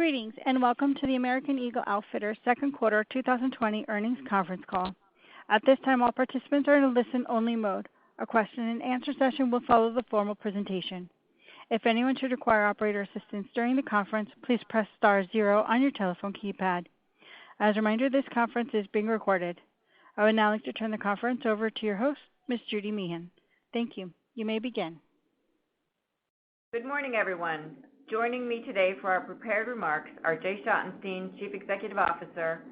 Greetings, and welcome to the American Eagle Outfitters second quarter 2020 earnings conference call. At this time, all participants are in a listen-only mode. A question-and-answer session will follow the formal presentation. If anyone should require operator assistance during the conference, please press star 0 on your telephone keypad. As a reminder, this conference is being recorded. I would now like to turn the conference over to your host, Ms. Judy Meehan. Thank you. You may begin. Good morning, everyone. Joining me today for our prepared remarks are Jay Schottenstein, Chief Executive Officer,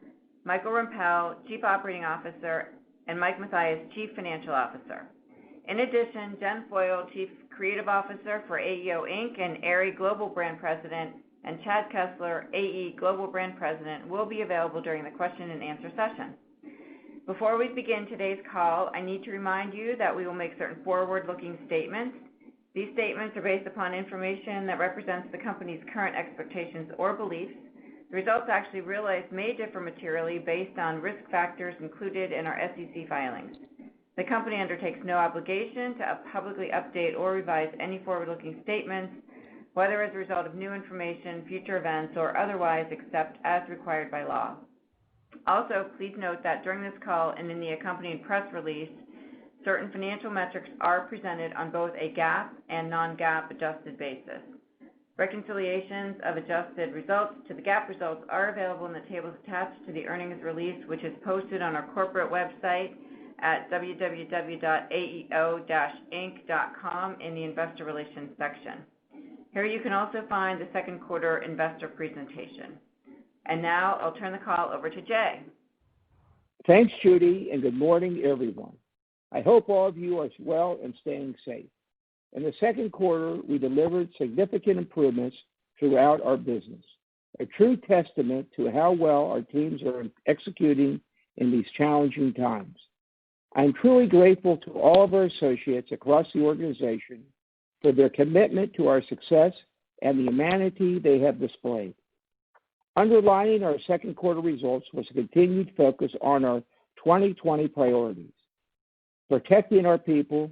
Michael Rempel, Chief Operating Officer, and Mike Mathias, Chief Financial Officer. In addition, Jen Foyle, Chief Creative Officer for AEO Inc. and Aerie Global Brand President, and Chad Kessler, AE Global Brand President, will be available during the question and answer session. Before we begin today's call, I need to remind you that we will make certain forward-looking statements. These statements are based upon information that represents the company's current expectations or beliefs. The results actually realized may differ materially based on risk factors included in our SEC filings. The company undertakes no obligation to publicly update or revise any forward-looking statements, whether as a result of new information, future events, or otherwise, except as required by law. Also, please note that during this call and in the accompanying press release, certain financial metrics are presented on both a GAAP and non-GAAP adjusted basis. Reconciliations of adjusted results to the GAAP results are available in the tables attached to the earnings release, which is posted on our corporate website at www.aeo-inc.com in the Investor Relations section. Here you can also find the second quarter investor presentation. And now I'll turn the call over to Jay. Thanks, Judy, and good morning, everyone. I hope all of you are well and staying safe. In the second quarter, we delivered significant improvements throughout our business, a true testament to how well our teams are executing in these challenging times. I'm truly grateful to all of our associates across the organization for their commitment to our success and the humanity they have displayed. Underlining our second quarter results was a continued focus on our 2020 priorities: protecting our people,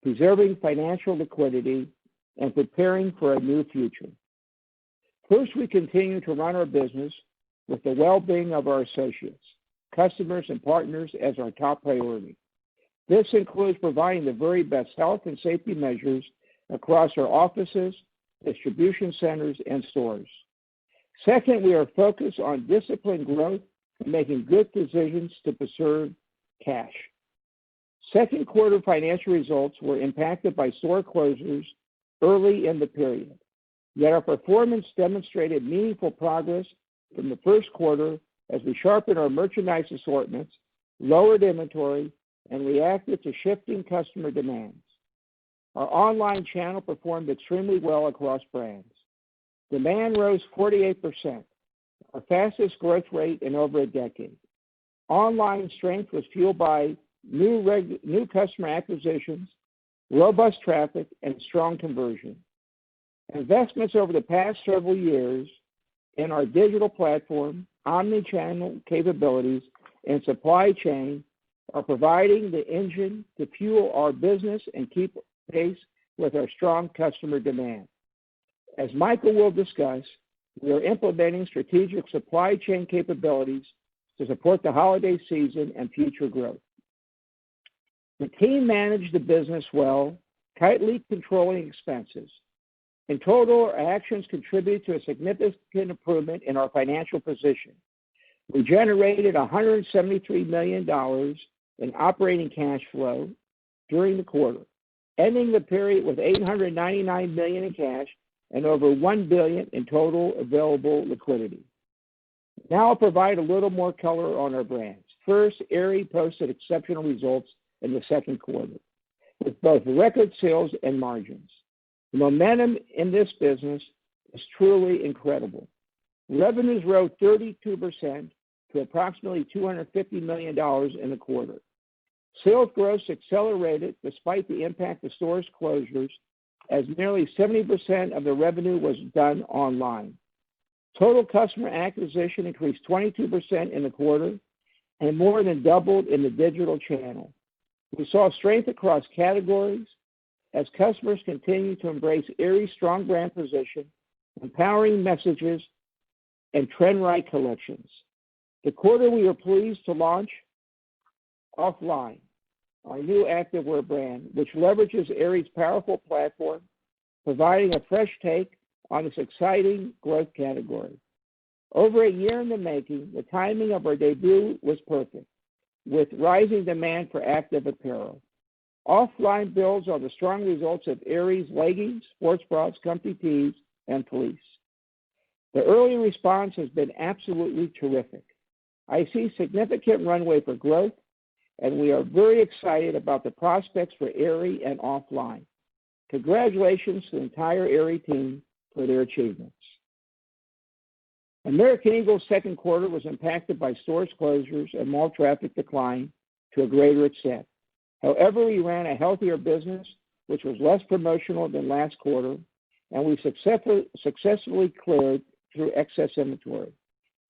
preserving financial liquidity, and preparing for a new future. First, we continue to run our business with the well-being of our associates, customers, and partners as our top priority. This includes providing the very best health and safety measures across our offices, distribution centers, and stores. Second, we are focused on disciplined growth and making good decisions to preserve cash. Second quarter financial results were impacted by store closures early in the period, yet our performance demonstrated meaningful progress from the first quarter as we sharpened our merchandise assortments, lowered inventory, and reacted to shifting customer demands. Our online channel performed extremely well across brands. Demand rose 48%, our fastest growth rate in over a decade. Online strength was fueled by new customer acquisitions, robust traffic, and strong conversion. Investments over the past several years in our digital platform, omni-channel capabilities, and supply chain are providing the engine to fuel our business and keep pace with our strong customer demand. As Michael will discuss, we are implementing strategic supply chain capabilities to support the holiday season and future growth. The team managed the business well, tightly controlling expenses. In total, our actions contributed to a significant improvement in our financial position. We generated $173 million in operating cash flow during the quarter, ending the period with $899 million in cash and over $1 billion in total available liquidity. Now I'll provide a little more color on our brands. First, Aerie posted exceptional results in the second quarter, with both record sales and margins. The momentum in this business is truly incredible. Revenues rose 32% to approximately $250 million in the quarter. Sales growth accelerated despite the impact of stores closures, as nearly 70% of the revenue was done online. Total customer acquisition increased 22% in the quarter and more than doubled in the digital channel. We saw strength across categories as customers continue to embrace Aerie's strong brand position, empowering messages and trend-right collections. The quarter we were pleased to launch Offline, our new activewear brand, which leverages Aerie's powerful platform, providing a fresh take on this exciting growth category. Over a year in the making, the timing of our debut was perfect, with rising demand for active apparel. Offline builds on the strong results of Aerie's leggings, sports bras, comfy tees, and fleece. The early response has been absolutely terrific. I see significant runway for growth, and we are very excited about the prospects for Aerie and Offline. Congratulations to the entire Aerie team for their achievements. American Eagle's second quarter was impacted by stores closures and mall traffic decline to a greater extent. However, we ran a healthier business, which was less promotional than last quarter, and we successfully cleared through excess inventory.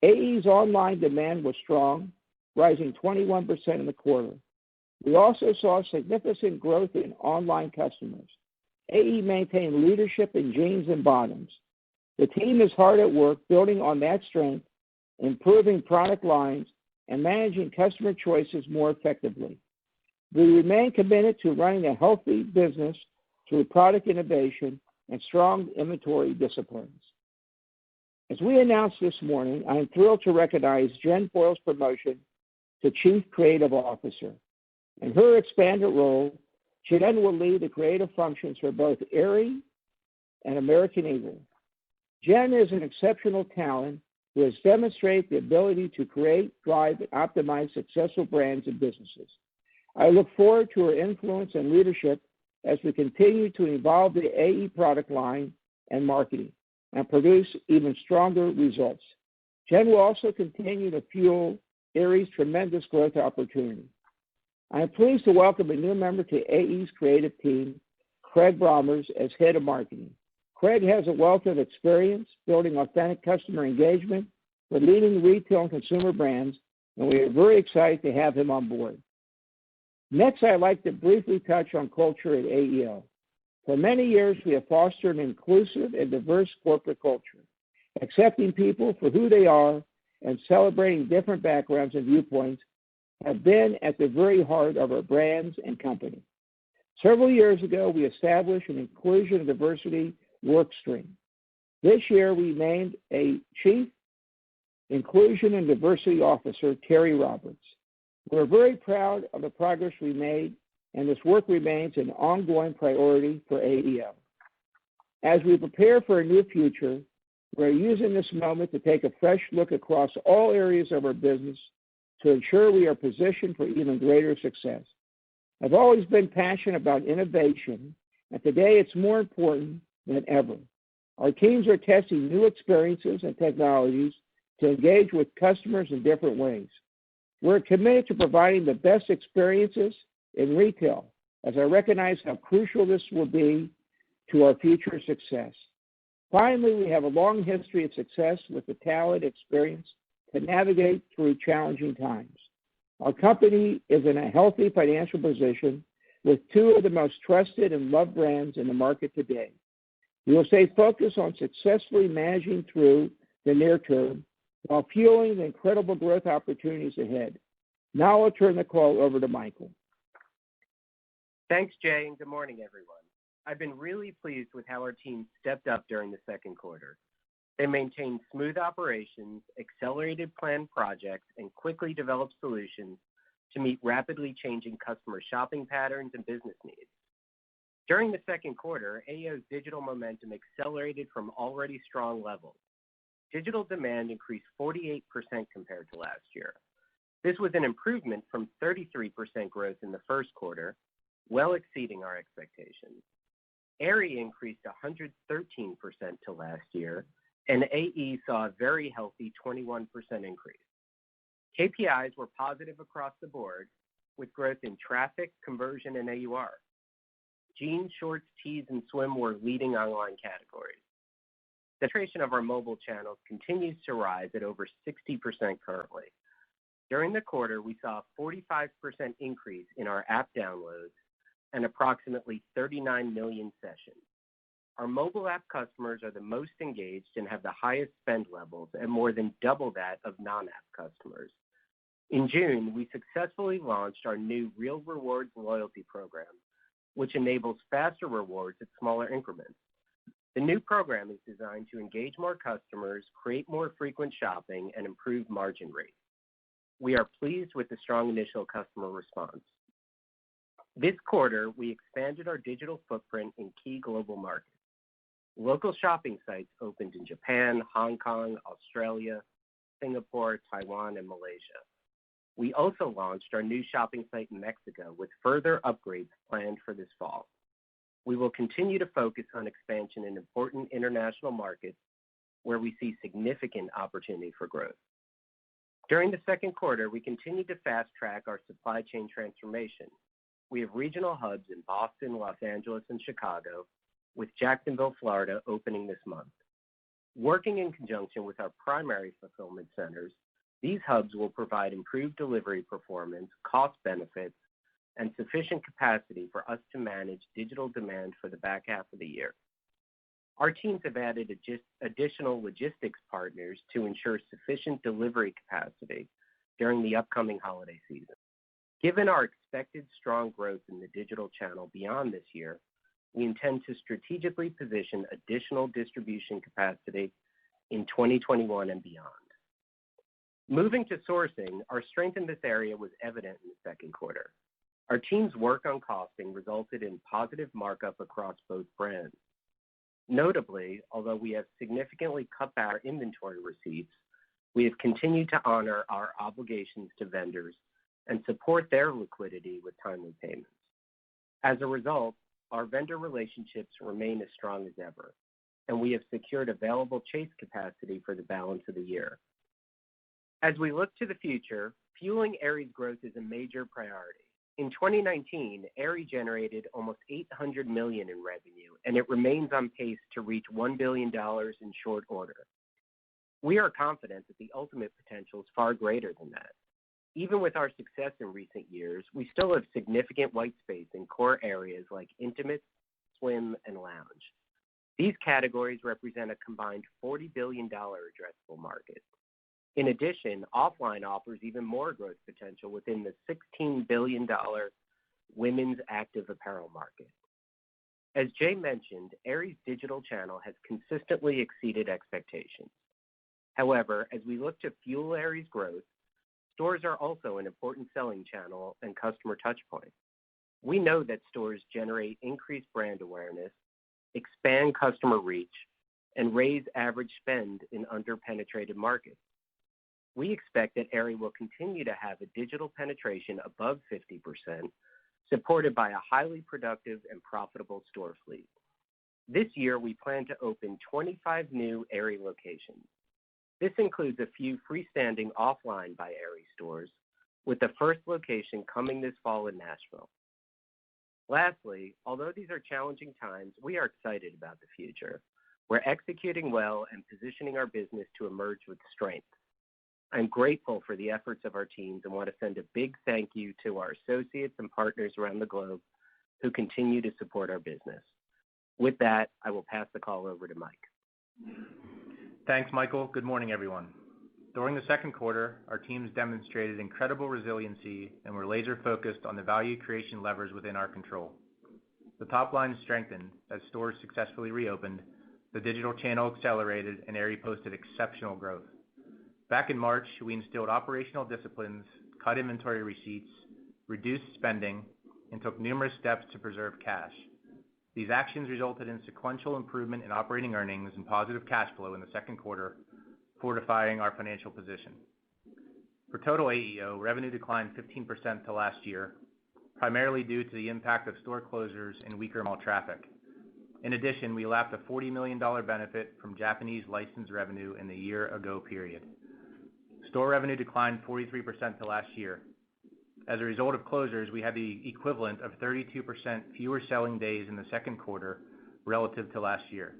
AE's online demand was strong, rising 21% in the quarter. We also saw significant growth in online customers. AE maintained leadership in jeans and bottoms. The team is hard at work building on that strength, improving product lines, and managing customer choices more effectively. We remain committed to running a healthy business through product innovation and strong inventory disciplines. As we announced this morning, I am thrilled to recognize Jen Foyle's promotion to Chief Creative Officer. In her expanded role, Jen will lead the creative functions for both Aerie and American Eagle. Jen is an exceptional talent who has demonstrated the ability to create, drive, and optimize successful brands and businesses. I look forward to her influence and leadership as we continue to evolve the AE product line and marketing and produce even stronger results. Jen will also continue to fuel Aerie's tremendous growth opportunity. I am pleased to welcome a new member to AE's creative team, Craig Brommers, as head of marketing. Craig has a wealth of experience building authentic customer engagement with leading retail and consumer brands, and we are very excited to have him on board. Next, I'd like to briefly touch on culture at AEO. For many years, we have fostered an inclusive and diverse corporate culture, accepting people for who they are and celebrating different backgrounds and viewpoints have been at the very heart of our brands and company. Several years ago, we established an inclusion and diversity work stream. This year, we named a Chief Inclusion and Diversity Officer, Terry Roberts. We're very proud of the progress we made, and this work remains an ongoing priority for AEO. As we prepare for a new future, we're using this moment to take a fresh look across all areas of our business to ensure we are positioned for even greater success. I've always been passionate about innovation, and today it's more important than ever. Our teams are testing new experiences and technologies to engage with customers in different ways. We're committed to providing the best experiences in retail, as I recognize how crucial this will be to our future success. Finally, we have a long history of success with the talent and experience to navigate through challenging times. Our company is in a healthy financial position with two of the most trusted and loved brands in the market today. We will stay focused on successfully managing through the near term while fueling the incredible growth opportunities ahead. Now I'll turn the call over to Michael. Thanks, Jay, and good morning, everyone. I've been really pleased with how our team stepped up during the second quarter. They maintained smooth operations, accelerated planned projects, and quickly developed solutions to meet rapidly changing customer shopping patterns and business needs. During the second quarter, AEO's digital momentum accelerated from already strong levels. Digital demand increased 48% compared to last year. This was an improvement from 33% growth in the first quarter, well exceeding our expectations. Aerie increased 113% to last year, and AE saw a very healthy 21% increase. KPIs were positive across the board, with growth in traffic, conversion, and AUR. Jeans, shorts, tees, and swim were leading online categories. The penetration of our mobile channels continues to rise at over 60% currently. During the quarter, we saw a 45% increase in our app downloads and approximately 39 million sessions. Our mobile app customers are the most engaged and have the highest spend levels at more than double that of non-app customers. In June, we successfully launched our new Real Rewards loyalty program, which enables faster rewards at smaller increments. The new program is designed to engage more customers, create more frequent shopping, and improve margin rates. We are pleased with the strong initial customer response. This quarter, we expanded our digital footprint in key global markets. Local shopping sites opened in Japan, Hong Kong, Australia, Singapore, Taiwan, and Malaysia. We also launched our new shopping site in Mexico with further upgrades planned for this fall. We will continue to focus on expansion in important international markets where we see significant opportunity for growth. During the second quarter, we continued to fast-track our supply chain transformation. We have regional hubs in Boston, Los Angeles, and Chicago, with Jacksonville, Florida, opening this month. Working in conjunction with our primary fulfillment centers, these hubs will provide improved delivery performance, cost benefits, and sufficient capacity for us to manage digital demand for the back half of the year. Our teams have added additional logistics partners to ensure sufficient delivery capacity during the upcoming holiday season. Given our expected strong growth in the digital channel beyond this year, we intend to strategically position additional distribution capacity in 2021 and beyond. Moving to sourcing, our strength in this area was evident in the second quarter. Our team's work on costing resulted in positive markup across both brands. Notably, although we have significantly cut back our inventory receipts, we have continued to honor our obligations to vendors and support their liquidity with timely payments. As a result, our vendor relationships remain as strong as ever, and we have secured available chase capacity for the balance of the year. As we look to the future, fueling Aerie's growth is a major priority. In 2019, Aerie generated almost $800 million in revenue, and it remains on pace to reach $1 billion in short order. We are confident that the ultimate potential is far greater than that. Even with our success in recent years, we still have significant white space in core areas like intimates, swim, and lounge. These categories represent a combined $40 billion addressable market. In addition, offline offers even more growth potential within the $16 billion women's active apparel market. As Jay mentioned, Aerie's digital channel has consistently exceeded expectations. However, as we look to fuel Aerie's growth, stores are also an important selling channel and customer touchpoint. We know that stores generate increased brand awareness, expand customer reach, and raise average spend in under-penetrated markets. We expect that Aerie will continue to have a digital penetration above 50%, supported by a highly productive and profitable store fleet. This year, we plan to open 25 new Aerie locations. This includes a few freestanding offline by Aerie stores, with the first location coming this fall in Nashville. Lastly, although these are challenging times, we are excited about the future. We're executing well and positioning our business to emerge with strength. I'm grateful for the efforts of our teams and want to send a big thank you to our associates and partners around the globe who continue to support our business. With that, I will pass the call over to Mike. Thanks, Michael. Good morning, everyone. During the second quarter, our teams demonstrated incredible resiliency and were laser focused on the value creation levers within our control. The top line strengthened as stores successfully reopened, the digital channel accelerated, and Aerie posted exceptional growth. Back in March, we instilled operational disciplines, cut inventory receipts, reduced spending, and took numerous steps to preserve cash. These actions resulted in sequential improvement in operating earnings and positive cash flow in the second quarter, fortifying our financial position. For total AEO, revenue declined 15% to last year, primarily due to the impact of store closures and weaker mall traffic. In addition, we lapped a $40 million benefit from Japanese license revenue in the year-ago period. Store revenue declined 43% to last year. As a result of closures, we had the equivalent of 32% fewer selling days in the second quarter relative to last year.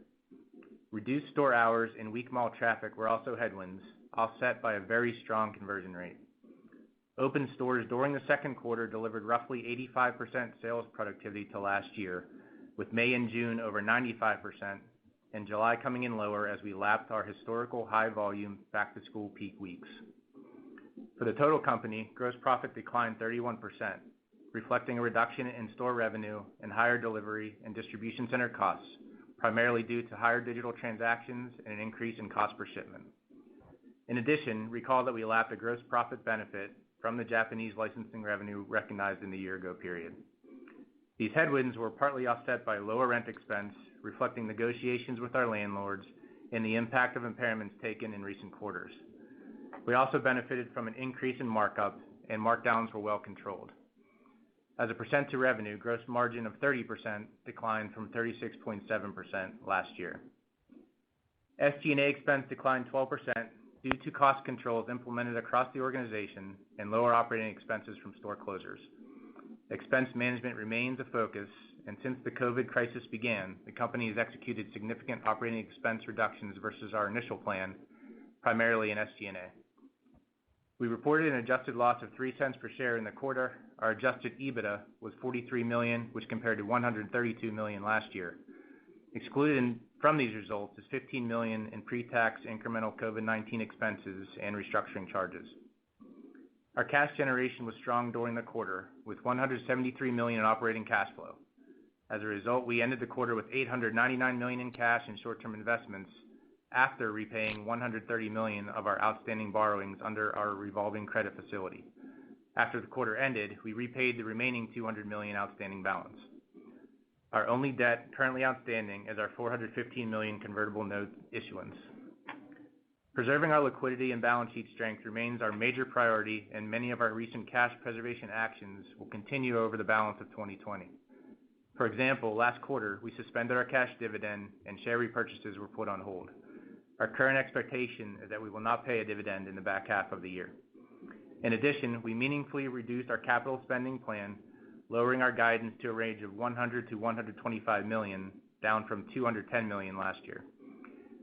Reduced store hours and weak mall traffic were also headwinds, offset by a very strong conversion rate. Open stores during the second quarter delivered roughly 85% sales productivity to last year, with May and June over 95% and July coming in lower as we lapped our historical high volume back-to-school peak weeks. For the total company, gross profit declined 31%, reflecting a reduction in store revenue and higher delivery and distribution center costs, primarily due to higher digital transactions and an increase in cost per shipment. In addition, recall that we lapped a gross profit benefit from the Japanese licensing revenue recognized in the year-ago period. These headwinds were partly offset by lower rent expense, reflecting negotiations with our landlords and the impact of impairments taken in recent quarters. We also benefited from an increase in markup, and markdowns were well controlled. As a percent to revenue, gross margin of 30% declined from 36.7% last year. SG&A expense declined 12% due to cost controls implemented across the organization and lower operating expenses from store closures. Expense management remains a focus, and since the COVID crisis began, the company has executed significant operating expense reductions versus our initial plan, primarily in SG&A. We reported an adjusted loss of 3 cents per share in the quarter. Our adjusted EBITDA was $43 million, which compared to $132 million last year. Excluded from these results is $15 million in pre-tax incremental COVID-19 expenses and restructuring charges. Our cash generation was strong during the quarter, with $173 million in operating cash flow. As a result, we ended the quarter with $899 million in cash and short-term investments, after repaying $130 million of our outstanding borrowings under our revolving credit facility. After the quarter ended, we repaid the remaining $200 million outstanding balance. Our only debt currently outstanding is our $415 million convertible note issuance. Preserving our liquidity and balance sheet strength remains our major priority, and many of our recent cash preservation actions will continue over the balance of 2020. For example, last quarter, we suspended our cash dividend and share repurchases were put on hold. Our current expectation is that we will not pay a dividend in the back half of the year. In addition, we meaningfully reduced our capital spending plan, lowering our guidance to a range of $100 to $125 million, down from $210 million last year.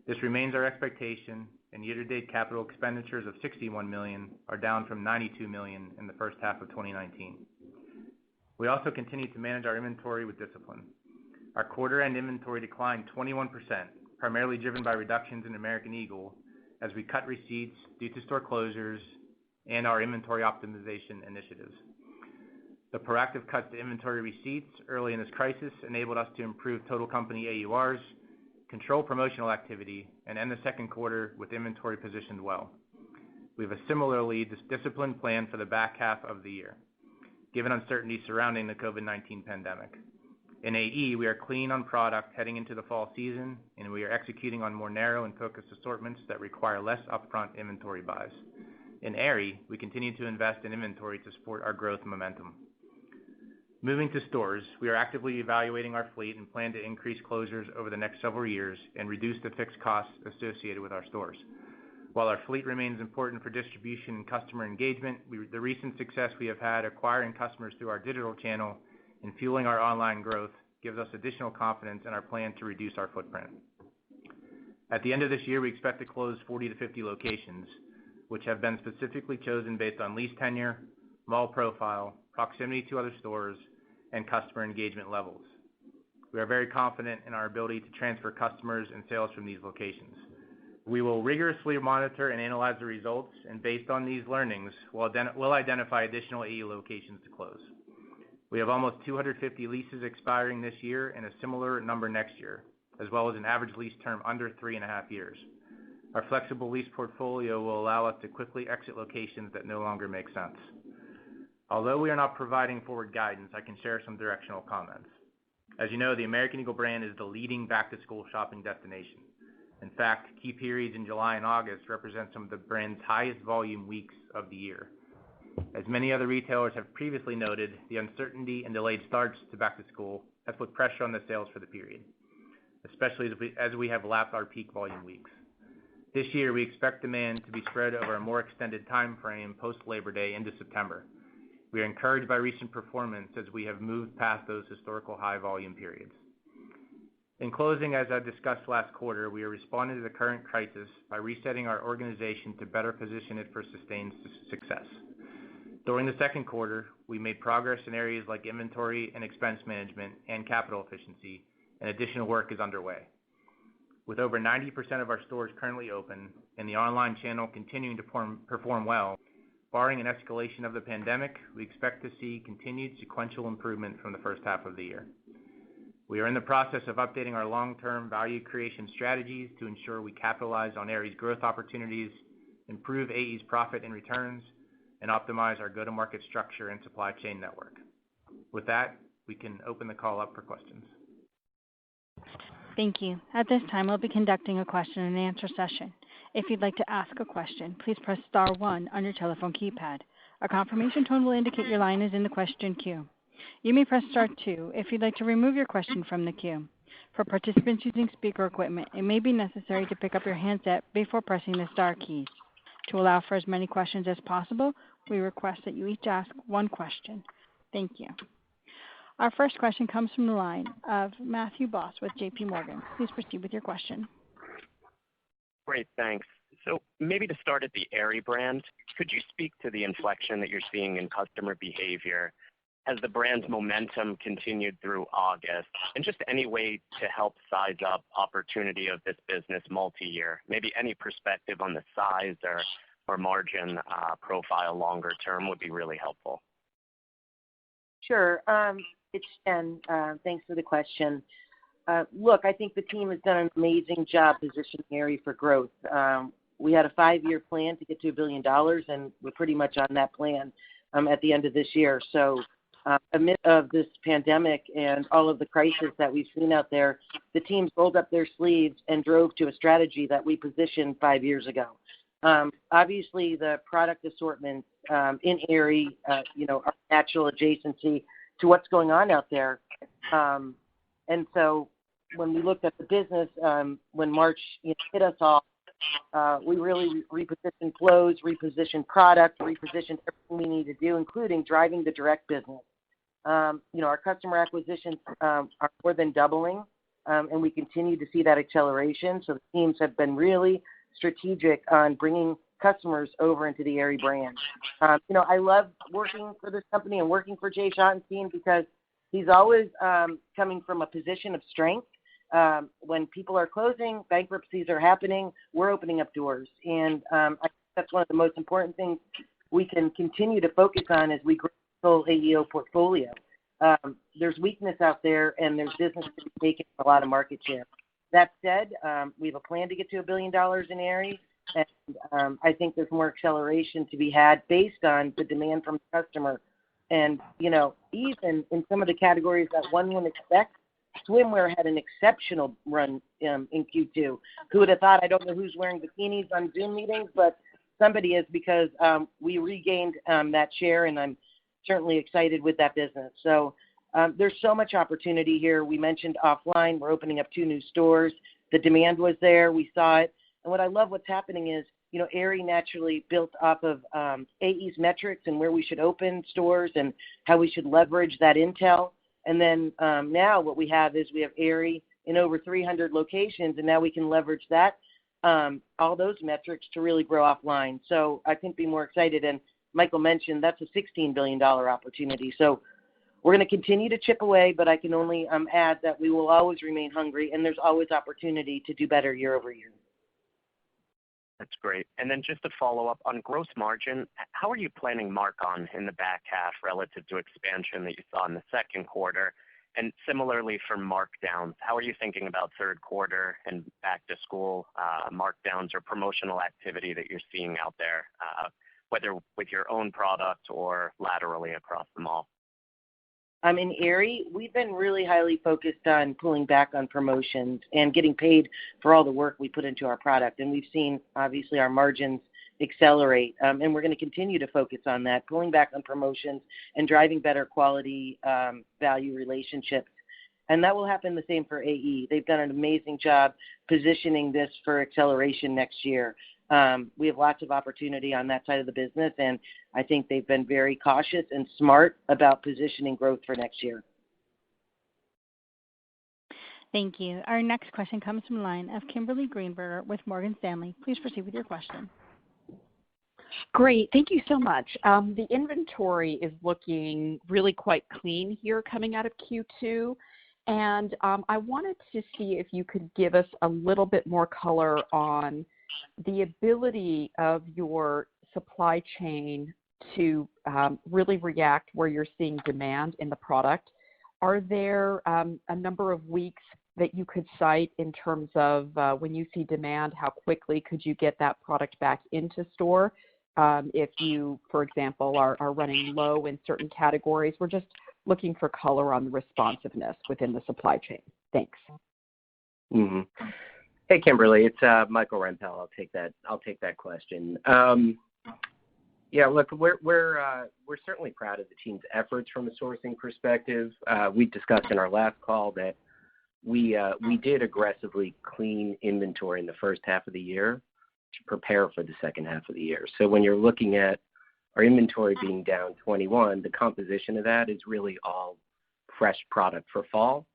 This remains our expectation, and year-to-date capital expenditures of $61 million are down from $92 million in the first half of 2019. We also continue to manage our inventory with discipline. Our quarter-end inventory declined 21%, primarily driven by reductions in American Eagle, as we cut receipts due to store closures and our inventory optimization initiatives. The proactive cuts to inventory receipts early in this crisis enabled us to improve total company AURs, control promotional activity, and end the second quarter with inventory positioned well. We have a similarly disciplined plan for the back half of the year, given uncertainty surrounding the COVID-19 pandemic. In AE, we are clean on product heading into the fall season, and we are executing on more narrow and focused assortments that require less upfront inventory buys. In Aerie, we continue to invest in inventory to support our growth momentum. Moving to stores, we are actively evaluating our fleet and plan to increase closures over the next several years and reduce the fixed costs associated with our stores. While our fleet remains important for distribution and customer engagement, the recent success we have had acquiring customers through our digital channel and fueling our online growth gives us additional confidence in our plan to reduce our footprint. At the end of this year, we expect to close 40 to 50 locations, which have been specifically chosen based on lease tenure, mall profile, proximity to other stores, and customer engagement levels. We are very confident in our ability to transfer customers and sales from these locations. We will rigorously monitor and analyze the results, and based on these learnings, we'll identify additional AE locations to close. We have almost 250 leases expiring this year and a similar number next year, as well as an average lease term under 3.5 years. Our flexible lease portfolio will allow us to quickly exit locations that no longer make sense. Although we are not providing forward guidance, I can share some directional comments. As you know, the American Eagle brand is the leading back-to-school shopping destination. In fact, key periods in July and August represent some of the brand's highest volume weeks of the year. As many other retailers have previously noted, the uncertainty and delayed starts to back-to-school has put pressure on the sales for the period, especially as we have lapped our peak volume weeks. This year, we expect demand to be spread over a more extended time frame post-Labor Day into September. We are encouraged by recent performance as we have moved past those historical high volume periods. In closing, as I discussed last quarter, we are responding to the current crisis by resetting our organization to better position it for sustained success. During the second quarter, we made progress in areas like inventory and expense management and capital efficiency, and additional work is underway. With over 90% of our stores currently open and the online channel continuing to perform well, barring an escalation of the pandemic, we expect to see continued sequential improvement from the first half of the year. We are in the process of updating our long-term value creation strategies to ensure we capitalize on Aerie's growth opportunities, improve AE's profit and returns, and optimize our go-to-market structure and supply chain network. With that, we can open the call up for questions. Thank you. At this time, we'll be conducting a question and answer session. If you'd like to ask a question, please press star 1 on your telephone keypad. A confirmation tone will indicate your line is in the question queue. You may press star 2 if you'd like to remove your question from the queue. For participants using speaker equipment, it may be necessary to pick up your handset before pressing the star keys. To allow for as many questions as possible, we request that you each ask one question. Thank you. Our first question comes from the line of Matthew Boss with J.P. Morgan. Please proceed with your question. Great, thanks. So maybe to start at the Aerie brand, could you speak to the inflection that you're seeing in customer behavior as the brand's momentum continued through August, and just any way to help size up opportunity of this business multi-year? Maybe any perspective on the size or margin profile longer term would be really helpful. Sure. It's Jen. Thanks for the question. Look, I think the team has done an amazing job positioning Aerie for growth. We had a 5-year plan to get to $1 billion, and we're pretty much on that plan at the end of this year. So amid of this pandemic and all of the crisis that we've seen out there, the teams rolled up their sleeves and drove to a strategy that we positioned 5 years ago. Obviously, the product assortments in Aerie, are natural adjacency to what's going on out there. And so when we looked at the business, when March hit us all, we really repositioned flows, repositioned product, repositioned everything we need to do, including driving the direct business. Our customer acquisitions are more than doubling, and we continue to see that acceleration. So the teams have been really strategic on bringing customers over into the Aerie brand. I love working for this company and working for Jay Schottenstein because he's always coming from a position of strength. When people are closing, bankruptcies are happening, we're opening up doors. And I think that's one of the most important things we can continue to focus on as we grow the whole AEO portfolio. There's weakness out there, and there's business to be taken a lot of market share. That said, we have a plan to get to $1 billion in Aerie, and I think there's more acceleration to be had based on the demand from the customer. And, even in some of the categories that one wouldn't expect, swimwear had an exceptional run in Q2. Who would have thought? I don't know who's wearing bikinis on Zoom meetings, but somebody is, because we regained that share, and I'm certainly excited with that business. So there's so much opportunity here. We mentioned offline. We're opening up 2 new stores. The demand was there. We saw it. And what I love what's happening is, Aerie naturally built off of AE's metrics and where we should open stores and how we should leverage that intel. And then now what we have is we have Aerie in over 300 locations, and now we can leverage that, all those metrics to really grow offline. So I couldn't be more excited. And Michael mentioned that's a $16 billion opportunity. So we're going to continue to chip away, but I can only add that we will always remain hungry, and there's always opportunity to do better year over year. That's great. And then just to follow up on gross margin, how are you planning mark-on in the back half relative to expansion that you saw in the second quarter? And similarly for markdowns, how are you thinking about third quarter and back to school markdowns or promotional activity that you're seeing out there, whether with your own product or laterally across the mall? In Aerie, we've been really highly focused on pulling back on promotions and getting paid for all the work we put into our product. And we've seen, obviously, our margins accelerate. And we're going to continue to focus on that, pulling back on promotions and driving better quality value relationships. And that will happen the same for AE. They've done an amazing job positioning this for acceleration next year. We have lots of opportunity on that side of the business, and I think they've been very cautious and smart about positioning growth for next year. Thank you. Our next question comes from the line of Kimberly Greenberger with Morgan Stanley. Please proceed with your question. Great. Thank you so much. The inventory is looking really quite clean here coming out of Q2. And I wanted to see if you could give us a little bit more color on the ability of your supply chain to really react where you're seeing demand in the product. Are there a number of weeks that you could cite in terms of when you see demand, how quickly could you get that product back into store? If you, for example, are running low in certain categories, we're just looking for color on the responsiveness within the supply chain. Thanks. Mm-hmm. Hey, Kimberly, it's Michael Rempel. I'll take that question. Yeah, look, we're certainly proud of the team's efforts from a sourcing perspective. We discussed in our last call that we did aggressively clean inventory in the first half of the year to prepare for the second half of the year. So when you're looking at our inventory being down 21, the composition of that is really all fresh product for fall.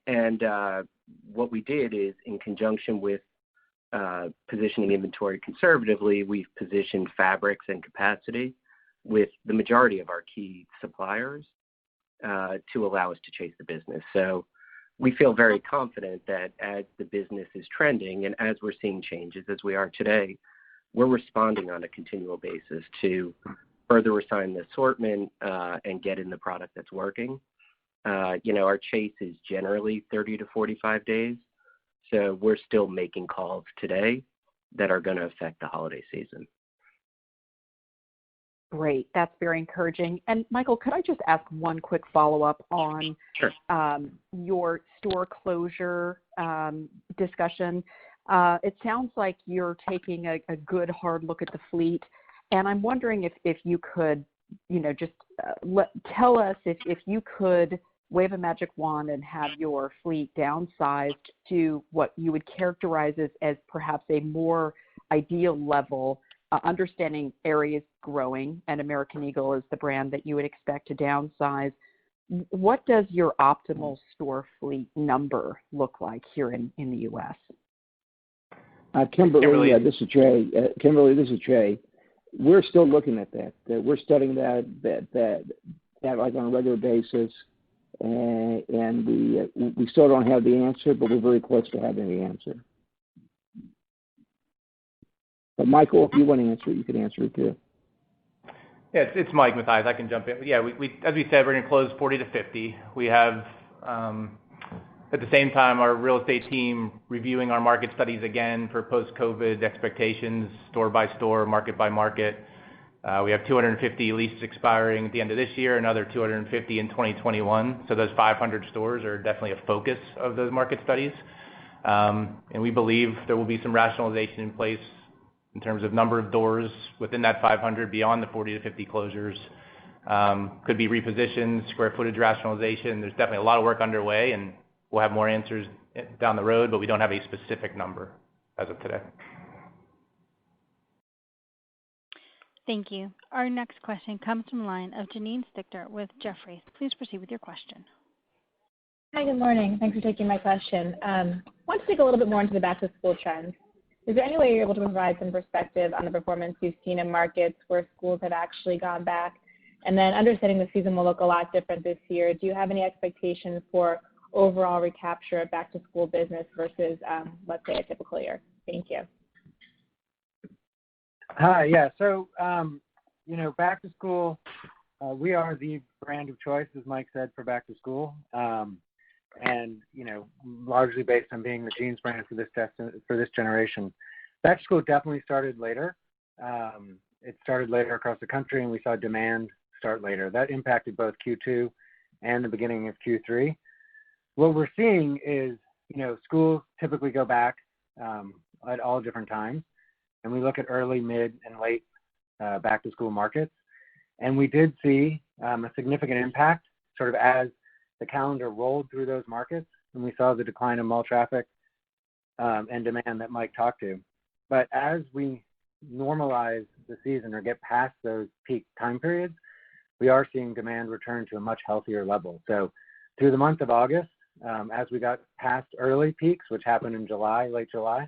And what we did is, in conjunction with positioning inventory conservatively, we've positioned fabrics and capacity with the majority of our key suppliers to allow us to chase the business. So we feel very confident that as the business is trending and as we're seeing changes as we are today, we're responding on a continual basis to further refine the assortment and get in the product that's working. Our chase is generally 30 to 45 days. So we're still making calls today that are going to affect the holiday season. Great. That's very encouraging. And Michael, could I just ask one quick follow-up on Sure. Your store closure discussion? It sounds like you're taking a good hard look at the fleet. And I'm wondering if you could, just tell us if you could wave a magic wand and have your fleet downsized to what you would characterize as perhaps a more ideal level, understanding areas growing, and American Eagle is the brand that you would expect to downsize. What does your optimal store fleet number look like here in the U.S.? Kimberly, this is Jay. We're still looking at that. We're studying that like on a regular basis, and we still don't have the answer, but we're very close to having the answer. But Michael, if you want to answer it, you can answer it too. Yeah, it's Mike Mathias. I can jump in. Yeah, we as we said, we're going to close 40 to 50. We have, at the same time, our real estate team reviewing our market studies again for post-COVID expectations, store by store, market by market. We have 250 leases expiring at the end of this year, another 250 in 2021. So those 500 stores are definitely a focus of those market studies. And we believe there will be some rationalization in place in terms of number of doors within that 500 beyond the 40 to 50 closures. Could be repositioned, square footage rationalization. There's definitely a lot of work underway, and we'll have more answers down the road, but we don't have a specific number as of today. Thank you. Our next question comes from the line of Janine Stichter with Jefferies. Please proceed with your question. Hi, good morning. Thanks for taking my question. Want to dig a little bit more into the back-to-school trends. Is there any way you're able to provide some perspective on the performance you've seen in markets where schools have actually gone back? And then understanding the season will look a lot different this year, do you have any expectations for overall recapture of back-to-school business versus, let's say, a typical year? Thank you. Hi, yeah. So, back to school, we are the brand of choice, as Mike said, for back to school. And, largely based on being the jeans brand for this generation. Back to school definitely started later. It started later across the country, and we saw demand start later. That impacted both Q2 and the beginning of Q3. What we're seeing is, schools typically go back at all different times. And we look at early, mid, and late back-to-school markets. And we did see a significant impact sort of as the calendar rolled through those markets, and we saw the decline in mall traffic and demand that Mike talked to. But as we normalize the season or get past those peak time periods, we are seeing demand return to a much healthier level. So through the month of August, as we got past early peaks, which happened in July, late July,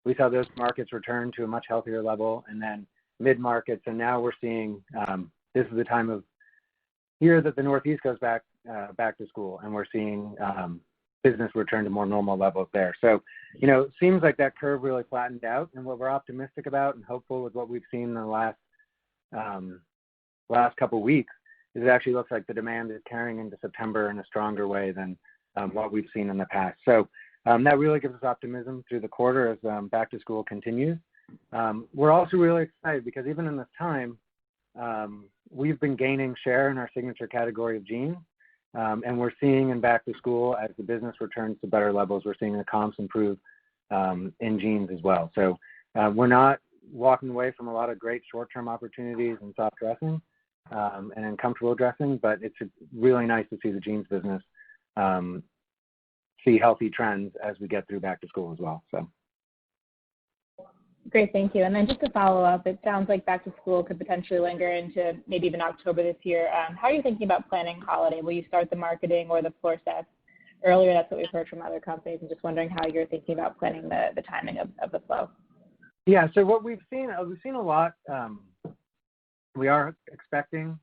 we saw those markets return to a much healthier level. And then mid-markets, and now we're seeing this is the time of year that the Northeast goes back to school, and we're seeing business return to more normal levels there. So, it seems like that curve really flattened out, and what we're optimistic about and hopeful with what we've seen in the last couple of weeks is it actually looks like the demand is carrying into September in a stronger way than what we've seen in the past. So that really gives us optimism through the quarter as back to school continues. We're also really excited because even in this time, we've been gaining share in our signature category of jeans. And we're seeing in back to school, as the business returns to better levels, we're seeing the comps improve in jeans as well. So we're not walking away from a lot of great short-term opportunities in soft dressing and in comfortable dressing, but it's really nice to see the jeans business see healthy trends as we get through back to school as well. So. Great, thank you. And then just to follow up, it sounds like back to school could potentially linger into maybe even October this year. How are you thinking about planning holiday? Will you start the marketing or the floor sets earlier? That's what we've heard from other companies. I'm just wondering how you're thinking about planning the timing of the flow. Yeah, so what we've seen a lot. We are expecting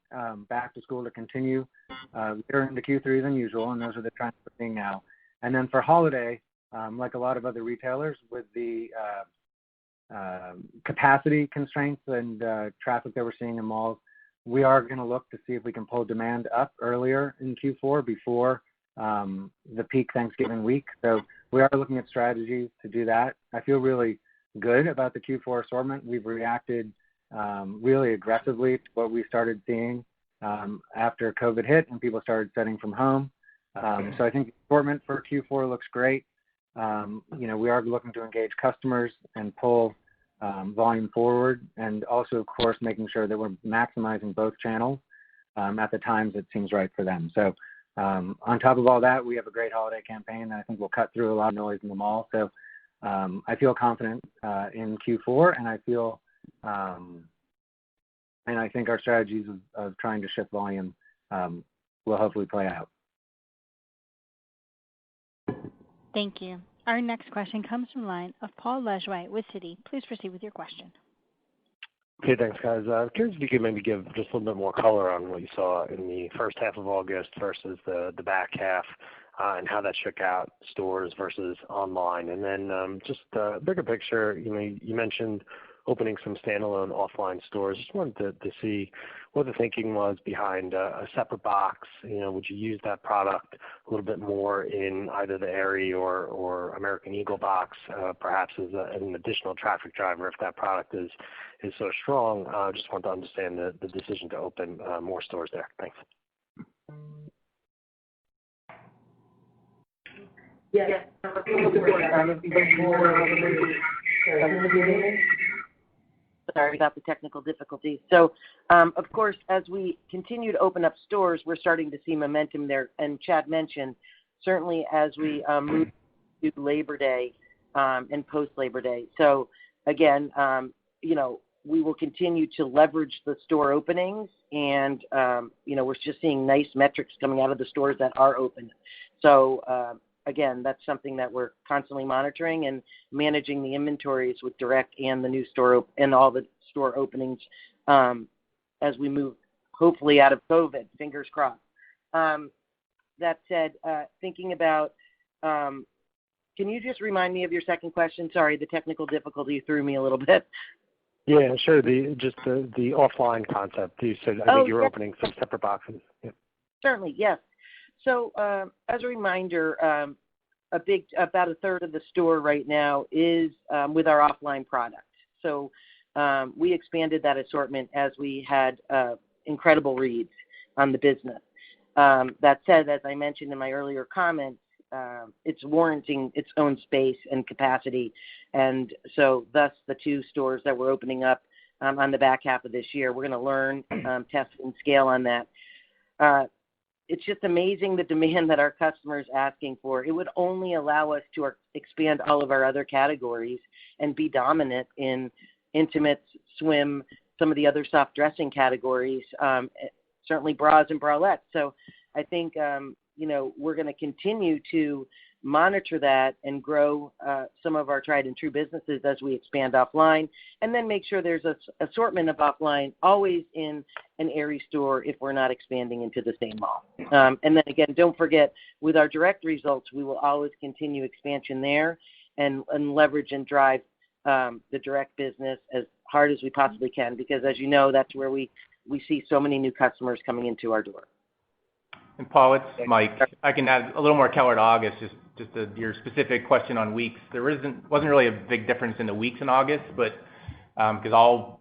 back to school to continue later into Q3 than usual, and those are the trends we're seeing now. And then for holiday, like a lot of other retailers, with the capacity constraints and traffic that we're seeing in malls, we are going to look to see if we can pull demand up earlier in Q4 before the peak Thanksgiving week. So we are looking at strategies to do that. I feel really good about the Q4 assortment. We've reacted really aggressively to what we started seeing after COVID hit and people started setting from home. So I think the assortment for Q4 looks great. We are looking to engage customers and pull volume forward, and also, of course, making sure that we're maximizing both channels at the times it seems right for them. So on top of all that, we have a great holiday campaign that I think will cut through a lot of noise in the mall. So I feel confident in Q4, and I feel and I think our strategies of trying to shift volume will hopefully play out. Thank you. Our next question comes from the line of Paul Lejuez with Citi. Please proceed with your question. Okay, thanks, guys. I'm curious if you could maybe give just a little bit more color on what you saw in the first half of August versus the back half, and how that shook out stores versus online. And then just bigger picture, you mentioned opening some standalone offline stores. Just wanted to see what the thinking was behind a separate box. Would you use that product a little bit more in either the Aerie or American Eagle box, perhaps as an additional traffic driver if that product is so strong? Just want to understand the decision to open more stores there. Thanks. Yes. Sorry about the technical difficulties. So, of course, as we continue to open up stores, we're starting to see momentum there. And Chad mentioned, certainly as we move to Labor Day and post-Labor Day. So, again, we will continue to leverage the store openings, and, we're just seeing nice metrics coming out of the stores that are open. So, again, that's something that we're constantly monitoring and managing the inventories with direct and the new store and all the store openings as we move, hopefully, out of COVID. Fingers crossed. That said, thinking about, can you just remind me of your second question? Sorry, the technical difficulty threw me a little bit. Yeah, sure. The offline concept. You said I think you were opening some separate boxes. Yeah. Certainly, yes. So as a reminder, about a third of the store right now is with our offline product. So we expanded that assortment as we had incredible reads on the business. That said, as I mentioned in my earlier comments, it's warranting its own space and capacity. And so thus the two stores that we're opening up on the back half of this year, we're going to learn, test, and scale on that. It's just amazing the demand that our customers are asking for. It would only allow us to expand all of our other categories and be dominant in intimates, swim, some of the other soft dressing categories, certainly bras and bralettes. So I think, we're going to continue to monitor that and grow some of our tried and true businesses as we expand offline, and then make sure there's a assortment of offline always in an Aerie store if we're not expanding into the same mall. And then again, don't forget, with our direct results, we will always continue expansion there and leverage and drive the direct business as hard as we possibly can, because as you know, that's where we see so many new customers coming into our door. And Paul, it's Mike. I can add a little more color to August, just to your specific question on weeks. There wasn't really a big difference in the weeks in August, but because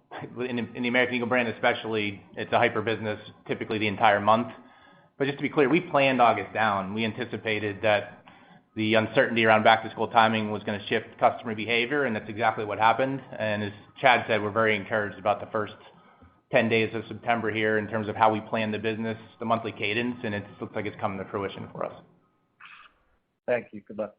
in the American Eagle brand especially, it's a hyper business typically the entire month. But just to be clear, we planned August down. We anticipated that the uncertainty around back to school timing was going to shift customer behavior, and that's exactly what happened. And as Chad said, we're very encouraged about the first 10 days of September here in terms of how we plan the business, the monthly cadence, and it looks like it's coming to fruition for us. Thank you. Good luck.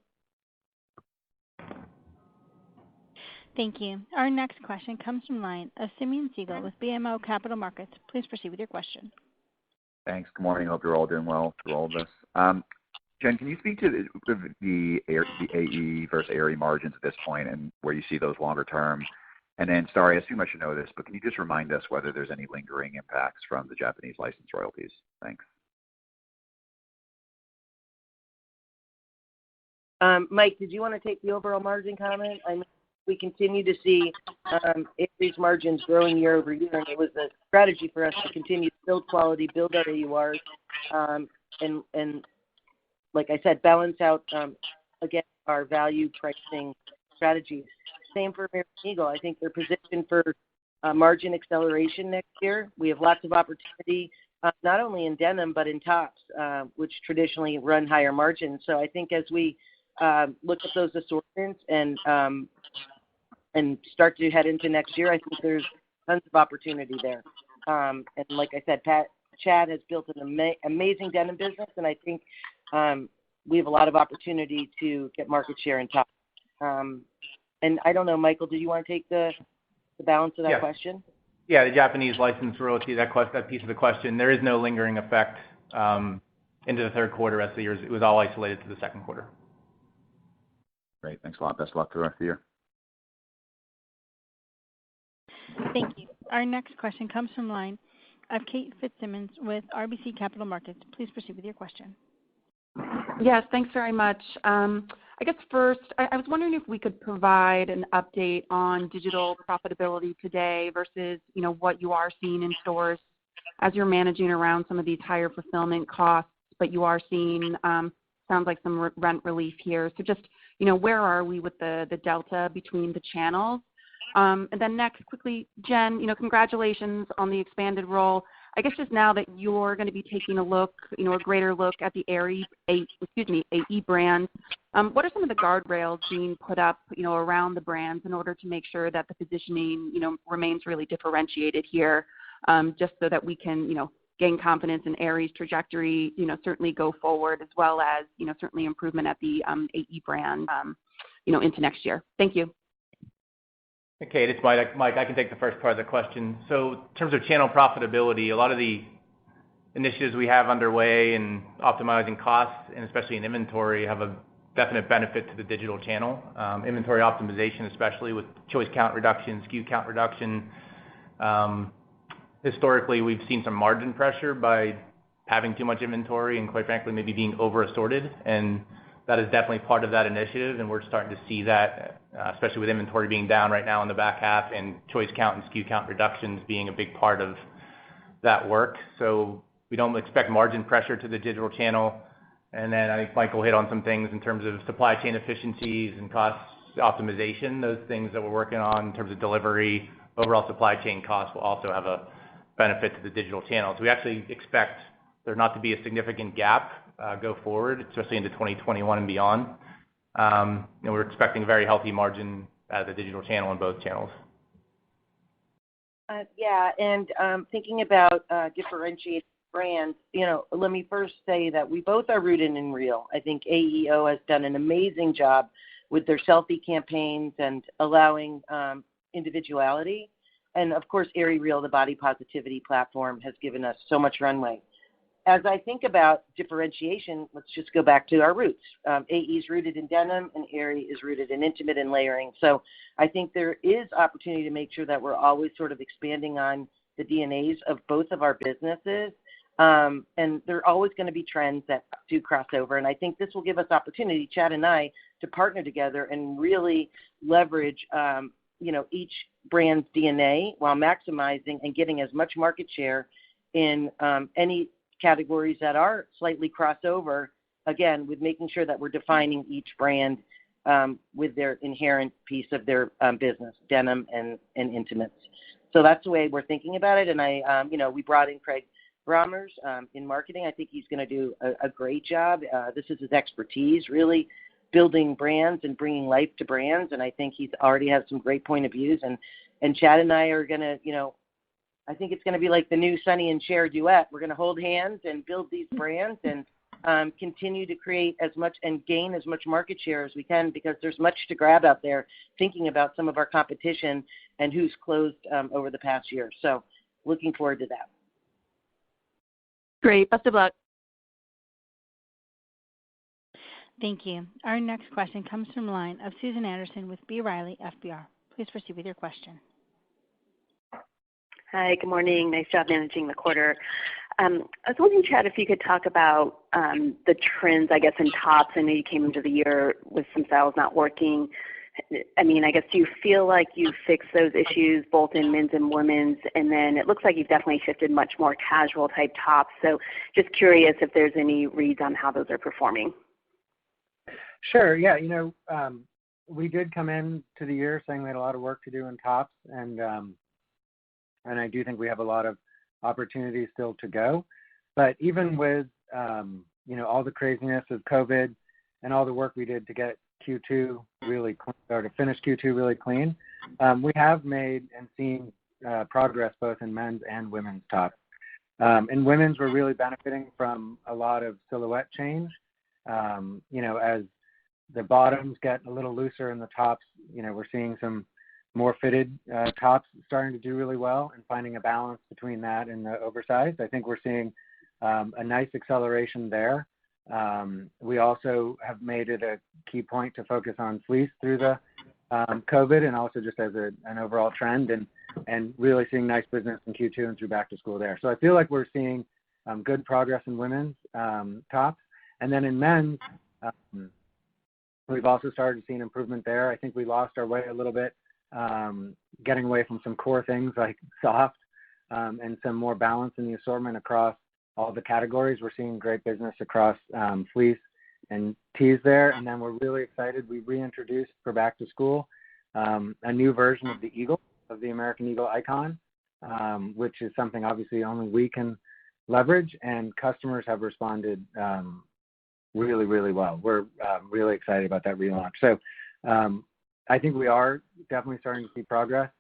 Thank you. Our next question comes from line of Simeon Siegel with BMO Capital Markets. Please proceed with your question. Thanks. Good morning. Hope you're all doing well through all of this. Jen, can you speak to the AE versus Aerie margins at this point and where you see those longer term? And then, sorry, I assume I should know this, but can you just remind us whether there's any lingering impacts from the Japanese license royalties? Thanks. Mike, did you want to take the overall margin comment? I mean, we continue to see Aerie's margins growing year over year, and it was a strategy for us to continue to build quality, build our AURs, and like I said, balance out, again, our value pricing strategies. Same for American Eagle. I think they're positioned for margin acceleration next year. We have lots of opportunity, not only in denim, but in tops, which traditionally run higher margins. So I think as we look at those assortments and start to head into next year, I think there's tons of opportunity there. And like I said, Chad has built an amazing denim business, and I think we have a lot of opportunity to get market share in tops. And I don't know, Michael, do you want to take the balance of that question? Yeah, the Japanese license royalty, that piece of the question, there is no lingering effect into the third quarter as the year. It was all isolated to the second quarter. Great. Thanks a lot. Best of luck for the rest of the year. Thank you. Our next question comes from line of Kate Fitzsimmons with RBC Capital Markets. Please proceed with your question. Yes, thanks very much. I guess first, I was wondering if we could provide an update on digital profitability today versus, what you are seeing in stores as you're managing around some of these higher fulfillment costs, but you are seeing, sounds like some rent relief here. So just, where are we with the delta between the channels? And then next, quickly, Jen, congratulations on the expanded role. I guess just now that you're going to be taking a look, a greater look at the AE brand, what are some of the guardrails being put up, around the brands in order to make sure that the positioning, remains really differentiated here, just so that we can, gain confidence in Aerie's trajectory, certainly go forward, as well as, certainly improvement at the AE brand, into next year. Thank you. Okay, it's Mike. I can take the first part of the question. So in terms of channel profitability, a lot of the initiatives we have underway in optimizing costs, and especially in inventory, have a definite benefit to the digital channel. Inventory optimization, especially with choice count reduction, SKU count reduction. Historically, we've seen some margin pressure by having too much inventory and, quite frankly, maybe being over-assorted. And that is definitely part of that initiative, and we're starting to see that, especially with inventory being down right now in the back half and choice count and SKU count reductions being a big part of that work. So we don't expect margin pressure to the digital channel. And then I think Michael hit on some things in terms of supply chain efficiencies and cost optimization. Those things that we're working on in terms of delivery, overall supply chain costs will also have a benefit to the digital channel. So we actually expect there not to be a significant gap go forward, especially into 2021 and beyond. We're expecting a very healthy margin out of the digital channel in both channels. And thinking about differentiated brands, let me first say that we both are rooted in real. I think AEO has done an amazing job with their selfie campaigns and allowing individuality. And of course, Aerie Real, the body positivity platform, has given us so much runway. as I think about differentiation, let's just go back to our roots. AE is rooted in denim, and Aerie is rooted in intimate and layering. So I think there is opportunity to make sure that we're always sort of expanding on the DNAs of both of our businesses. And there are always going to be trends that do cross over. And I think this will give us opportunity, Chad and I, to partner together and really leverage, each brand's DNA while maximizing and getting as much market share in any categories that are slightly crossover, again, with making sure that we're defining each brand with their inherent piece of their business, denim and intimates. So that's the way we're thinking about it. And we brought in Craig Brommers in marketing. I think he's going to do a great job. This is his expertise, really building brands and bringing life to brands. And I think he's already has some great point of views. And Chad and I are going to, I think it's going to be like the new Sonny and Cher duet. We're going to hold hands and build these brands and continue to create as much and gain as much market share as we can, because there's much to grab out there, thinking about some of our competition and who's closed over the past year. So looking forward to that. Great. Best of luck. Thank you. Our next question comes from the line of Susan Anderson with B. Riley FBR. Please proceed with your question. Hi, good morning. Nice job managing the quarter. I was wondering, Chad, if you could talk about the trends, I guess, in tops. I know you came into the year with some styles not working. I mean, I guess, do you feel like you fixed those issues both in men's and women's? And then it looks like you've definitely shifted much more casual type tops. So just curious if there's any reads on how those are performing. Sure. Yeah. We did come into the year saying we had a lot of work to do in tops, and I do think we have a lot of opportunities still to go. But even with all the craziness of COVID and all the work we did to get Q2 really clean, or to finish Q2 really clean, we have made and seen progress both in men's and women's tops. In women's, we're really benefiting from a lot of silhouette change. As the bottoms get a little looser in the tops, we're seeing some more fitted tops starting to do really well, and finding a balance between that and the oversized. I think we're seeing a nice acceleration there. We also have made it a key point to focus on fleece through the COVID, and also just as an overall trend, and really seeing nice business in Q2 and through back to school there. So I feel like we're seeing good progress in women's tops. And then in men's, we've also started seeing improvement there. I think we lost our way a little bit, getting away from some core things like soft, and some more balance in the assortment across all the categories. We're seeing great business across fleece and tees there. And then we're really excited. We reintroduced for back to school a new version of the Eagle, of the American Eagle icon, which is something obviously only we can leverage, and customers have responded really, really well. We're really excited about that relaunch. So I think we are definitely starting to see progress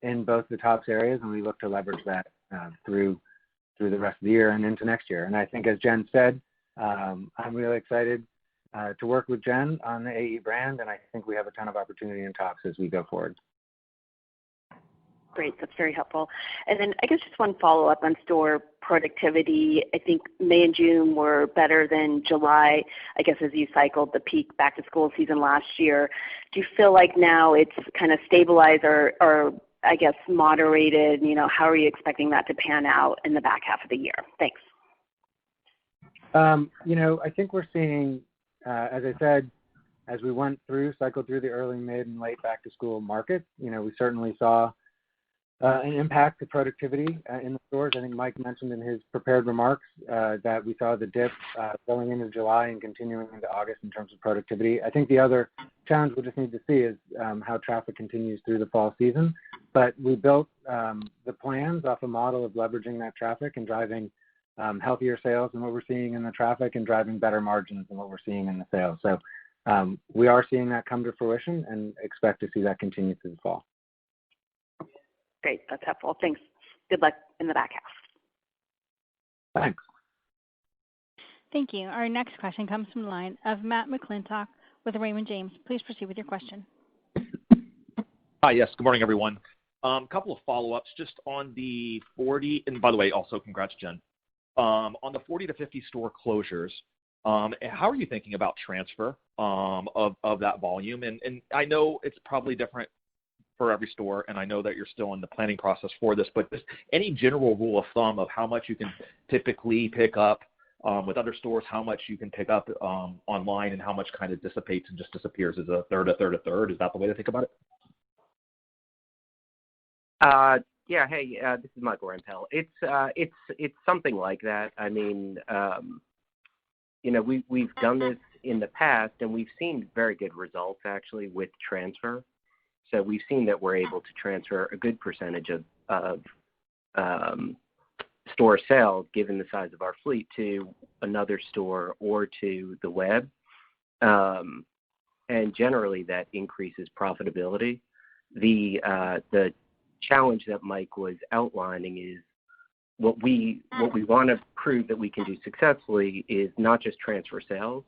in both the tops areas, and we look to leverage that through the rest of the year and into next year. And I think, as Jen said, I'm really excited to work with Jen on the AE brand, and I think we have a ton of opportunity in tops as we go forward. Great. That's very helpful. And then I guess just one follow-up on store productivity. I think May and June were better than July, I guess, as you cycled the peak back-to-school season last year. Do you feel like now it's kind of stabilized or I guess, moderated? How are you expecting that to pan out in the back half of the year? Thanks. I think we're seeing, as I said, as we cycled through the early, mid, and late back-to-school markets, we certainly saw an impact to productivity in the stores. I think Mike mentioned in his prepared remarks that we saw the dip going into July and continuing into August in terms of productivity. I think the other challenge we'll just need to see is how traffic continues through the fall season. But we built the plans off a model of leveraging that traffic and driving healthier sales than what we're seeing in the traffic, and driving better margins than what we're seeing in the sales. So we are seeing that come to fruition and expect to see that continue through the fall. Great. That's helpful. Thanks. Good luck in the back half. Thanks. Thank you. Our next question comes from the line of Matt McClintock with Raymond James. Please proceed with your question. Hi, yes. Good morning, everyone. Couple of follow-ups just on the 40, and by the way, also congrats, Jen, On the 40 to 50 store closures, how are you thinking about transfer of that volume? And I know it's probably different for every store, and I know that you're still in the planning process for this, but just any general rule of thumb of how much you can typically pick up with other stores, how much you can pick up online, and how much kind of dissipates and just disappears as a third? Is that the way to think about it? Yeah. Hey, this is Michael Rampell. It's something like that. I mean, we've done this in the past, and we've seen very good results actually with transfer. So we've seen that we're able to transfer a good percentage of store sales, given the size of our fleet, to another store or to the web. And generally that increases profitability. The challenge that Mike was outlining is what we want to prove that we can do successfully is not just transfer sales,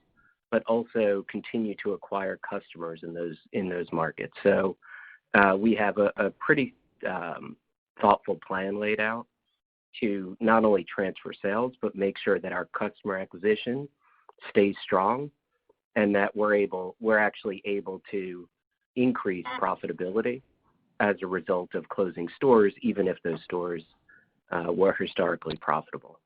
but also continue to acquire customers in those markets. So we have a pretty thoughtful plan laid out to not only transfer sales, but make sure that our customer acquisition stays strong and that we're actually able to increase profitability as a result of closing stores, even if those stores were historically profitable.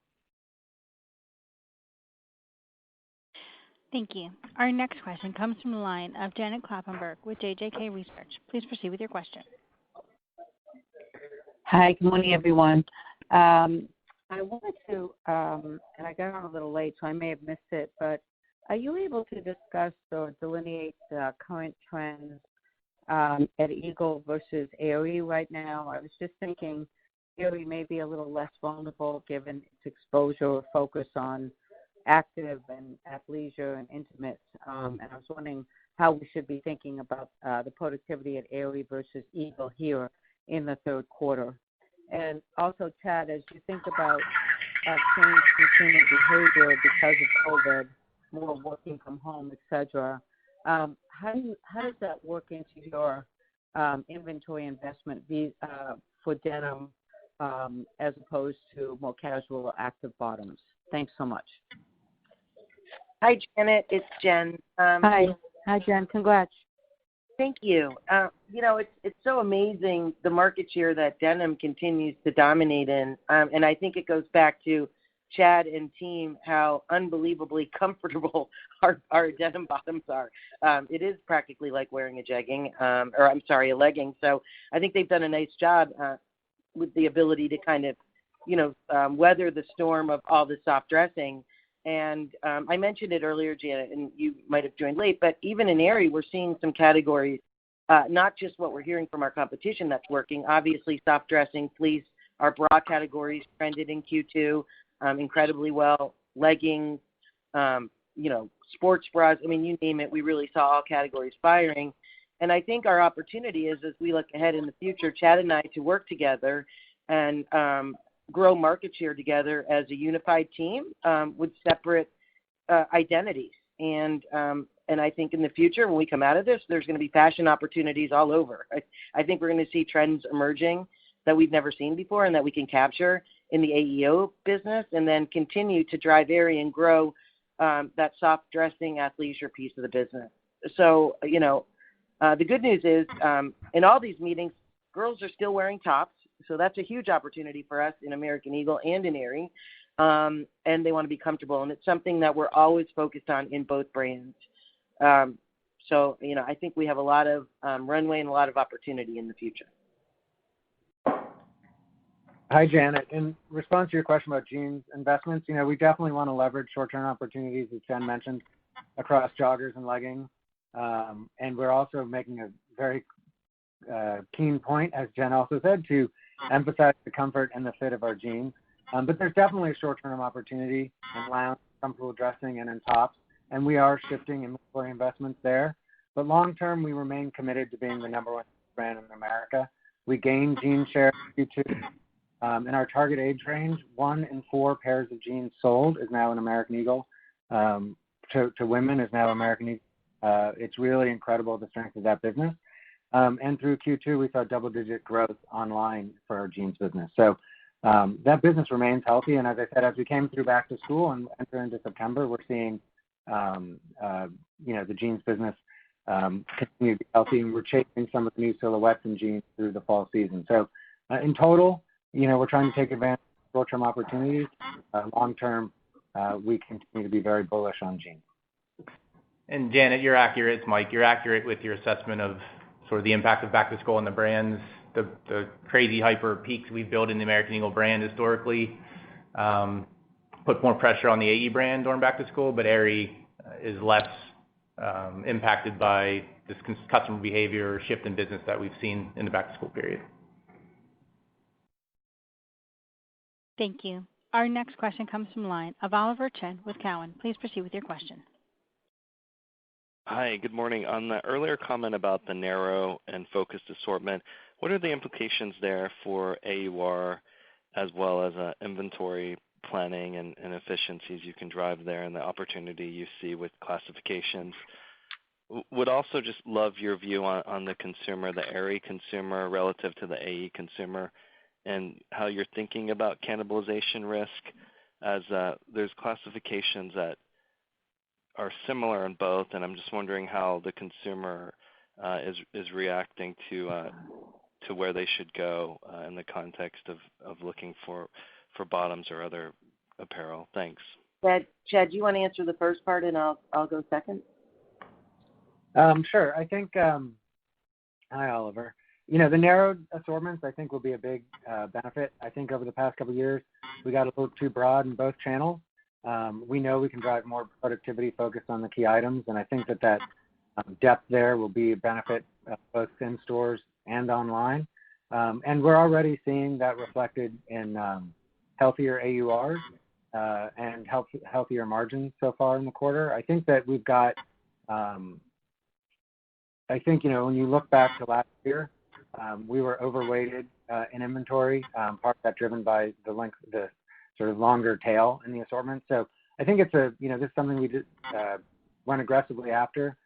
Thank you. Our next question comes from the line of Janet Kloppenburg with JJK Research. Please proceed with your question. Hi, good morning, everyone. I wanted to, and I got on a little late, so I may have missed it, but are you able to discuss or delineate the current trends at Eagle versus Aerie right now? I was just thinking Aerie may be a little less vulnerable given its exposure or focus on active and athleisure and intimates. And I was wondering how we should be thinking about the productivity at Aerie versus Eagle here in the third quarter. And also, Chad, as you think about changed consumer behavior because of COVID, more working from home, et cetera, how does that work into your inventory investment for denim as opposed to more casual or active bottoms? Thanks so much. Hi, Janet. It's Jen. Hi, Jen. Congrats. Thank you. It's so amazing the market share that denim continues to dominate in, and I think it goes back to Chad and team how unbelievably comfortable our denim bottoms are. It is practically like wearing a legging. So I think they've done a nice job with the ability to kind of, weather the storm of all the soft dressing. And I mentioned it earlier, Janet, and you might have joined late, but even in Aerie, we're seeing some categories, not just what we're hearing from our competition that's working. Obviously, soft dressing, fleece, our bra categories trended in Q2 incredibly well. Leggings, sports bras, I mean, you name it, we really saw all categories firing. And I think our opportunity is, as we look ahead in the future, Chad and I, to work together and grow market share together as a unified team with separate identities. And I think in the future, when we come out of this, there's going to be fashion opportunities all over. I think we're going to see trends emerging that we've never seen before and that we can capture in the AEO business and then continue to drive Aerie and grow that soft dressing athleisure piece of the business. So, the good news is in all these meetings, girls are still wearing tops. So that's a huge opportunity for us in American Eagle and in Aerie. And they want to be comfortable. And it's something that we're always focused on in both brands. So, I think we have a lot of runway and a lot of opportunity in the future. Hi, Janet. In response to your question about jeans investments, we definitely want to leverage short-term opportunities, as Jen mentioned, across joggers and leggings. And we're also making a very keen point, as Jen also said, to emphasize the comfort and the fit of our jeans. But there's definitely a short-term opportunity in lounge, comfortable dressing, and in tops. And we are shifting inventory investments there. But long-term, we remain committed to being the number one brand in America. We gained jean share in Q2. In our target age range, 1 in 4 pairs of jeans sold is now an American Eagle. To women is now American Eagle. It's really incredible the strength of that business. And through Q2, we saw double-digit growth online for our jeans business. So that business remains healthy. And as I said, as we came through back to school and enter into September, we're seeing, the jeans business continue to be healthy, and we're chasing some of the new silhouettes in jeans through the fall season. So in total, we're trying to take advantage of short-term opportunities. Long-term, we continue to be very bullish on jeans. And Janet, you're accurate. It's Mike. You're accurate with your assessment of sort of the impact of back to school on the brands. The crazy hyper peaks we've built in the American Eagle brand historically put more pressure on the AE brand during back to school, but Aerie is less impacted by this customer behavior or shift in business that we've seen in the back to school period. Thank you. Our next question comes from the line of Oliver Chen with Cowen. Please proceed with your question. Hi, good morning. On the earlier comment about the narrow and focused assortment, what are the implications there for AUR as well as inventory planning and efficiencies you can drive there and the opportunity you see with classifications? Would also just love your view on the consumer, the Aerie consumer relative to the AE consumer, and how you're thinking about cannibalization risk as there's classifications that are similar in both, and I'm just wondering how the consumer is reacting to where they should go in the context of looking for bottoms or other apparel. Thanks. Chad, do you want to answer the first part, and I'll go second? Sure. I think, hi, Oliver. The narrowed assortments, I think, will be a big benefit. I think over the past couple of years, we got a little too broad in both channels. We know we can drive more productivity focused on the key items, and I think that depth there will be a benefit both in stores and online. And we're already seeing that reflected in healthier AURs and healthier margins so far in the quarter. I think that we've got, when you look back to last year, we were overweighted in inventory, part of that driven by the sort of longer tail in the assortment. So I think it's this is something we did went aggressively after,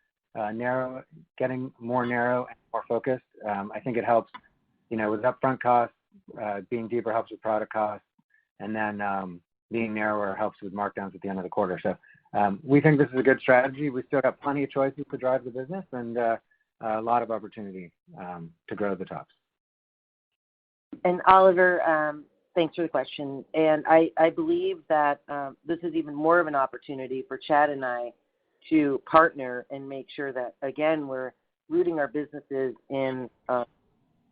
getting more narrow and more focused. I think it helps, with upfront costs, being deeper helps with product costs, and then being narrower helps with markdowns at the end of the quarter. So we think this is a good strategy. We still got plenty of choices to drive the business and a lot of opportunity to grow the tops. And Oliver, thanks for the question. And I believe that this is even more of an opportunity for Chad and I to partner and make sure that, again, we're rooting our businesses in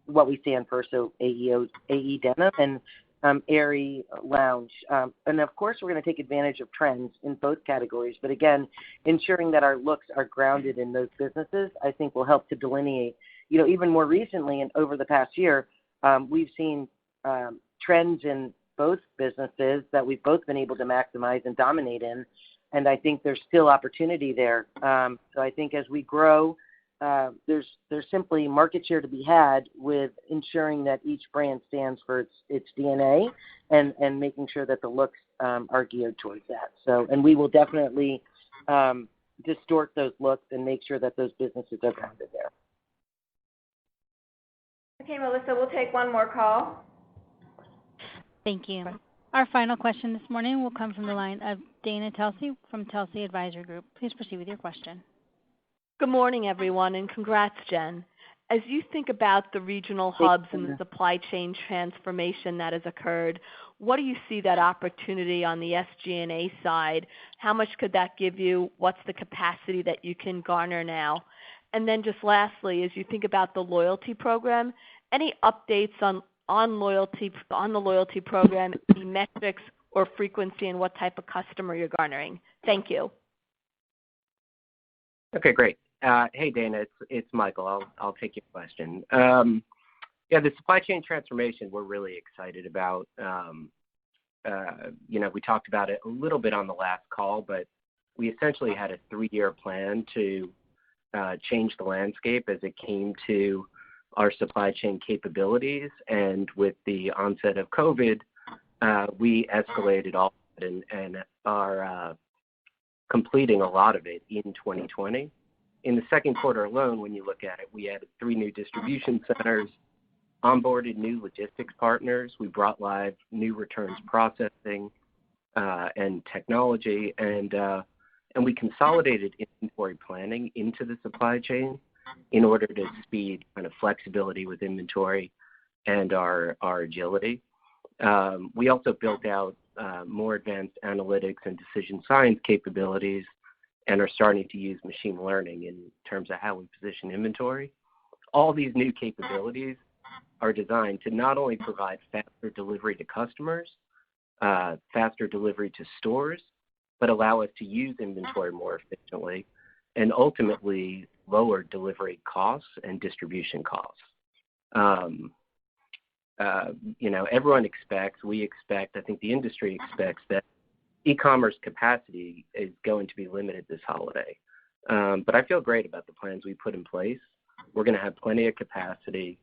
what we stand for, so AEO, AE Denim, and Aerie Lounge. And, of course, we're going to take advantage of trends in both categories. But, again, ensuring that our looks are grounded in those businesses, I think, will help to delineate. Even more recently and over the past year, we've seen trends in both businesses that we've both been able to maximize and dominate in, and I think there's still opportunity there. So I think as we grow, there's simply market share to be had with ensuring that each brand stands for its DNA and making sure that the looks are geared towards that. So, and we will definitely distort those looks and make sure that those businesses are grounded there. Okay, Melissa, we'll take one more call. Thank you. Our final question this morning will come from the line of Dana Telsey from Telsey Advisory Group. Please proceed with your question. Good morning, everyone, and congrats, Jen. As you think about the regional hubs and the supply chain transformation that has occurred, what do you see that opportunity on the SG&A side? How much could that give you? What's the capacity that you can garner now? And then just lastly, as you think about the loyalty program, any updates on the loyalty program, any metrics or frequency, and what type of customer you're garnering? Thank you. Okay, great. Hey, Dana, it's Michael. I'll take your question. The supply chain transformation we're really excited about. We talked about it a little bit on the last call, but we essentially had a 3-year plan to change the landscape as it came to our supply chain capabilities. And with the onset of COVID, we escalated all of it and are completing a lot of it in 2020. In the second quarter alone, when you look at it, we added 3 new distribution centers. onboarded new logistics partners. We brought live new returns processing and technology, and we consolidated inventory planning into the supply chain in order to speed kind of flexibility with inventory and our agility. We also built out more advanced analytics and decision science capabilities and are starting to use machine learning in terms of how we position inventory. All these new capabilities are designed to not only provide faster delivery to customers, faster delivery to stores, but allow us to use inventory more efficiently and ultimately lower delivery costs and distribution costs. Everyone expects, we expect, I think the industry expects that e-commerce capacity is going to be limited this holiday. But I feel great about the plans we put in place. We're going to have plenty of capacity.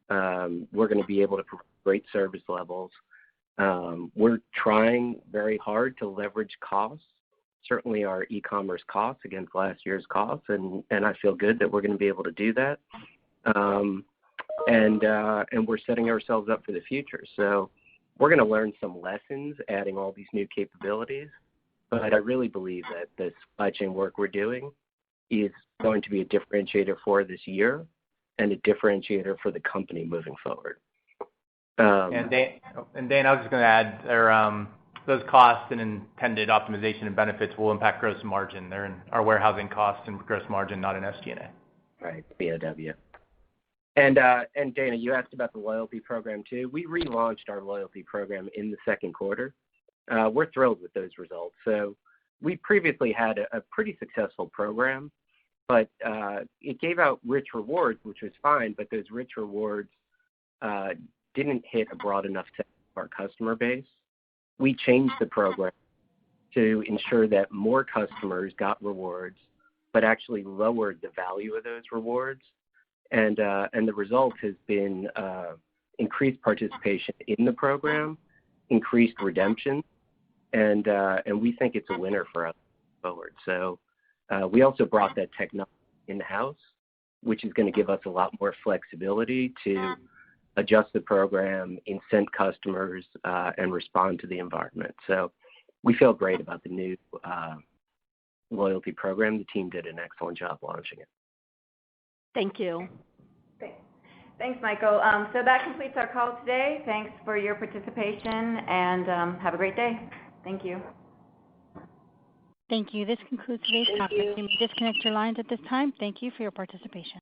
We're going to be able to provide great service levels. We're trying very hard to leverage costs, certainly our e-commerce costs against last year's costs, and I feel good that we're going to be able to do that. And we're setting ourselves up for the future. So we're going to learn some lessons adding all these new capabilities, but I really believe that the supply chain work we're doing is going to be a differentiator for this year and a differentiator for the company moving forward. And Dane, I was just going to add, those costs and intended optimization and benefits will impact gross margin. They're in our warehousing costs and gross margin, not in SG&A. Right, BOW. And Dana, you asked about the loyalty program too. We relaunched our loyalty program in the second quarter. We're thrilled with those results. So we previously had a pretty successful program, but it gave out rich rewards, which was fine, but those rich rewards didn't hit a broad enough set of our customer base. We changed the program to ensure that more customers got rewards, but actually lowered the value of those rewards. And the result has been increased participation in the program, increased redemption, and we think it's a winner for us forward. So we also brought that technology in-house, which is going to give us a lot more flexibility to adjust the program, incent customers, and respond to the environment. So we feel great about the new loyalty program. The team did an excellent job launching it. Thank you. Thanks, Michael. So that completes our call today. Thanks for your participation, and have a great day. Thank you. Thank you. This concludes today's conference. You may disconnect your lines at this time. Thank you for your participation.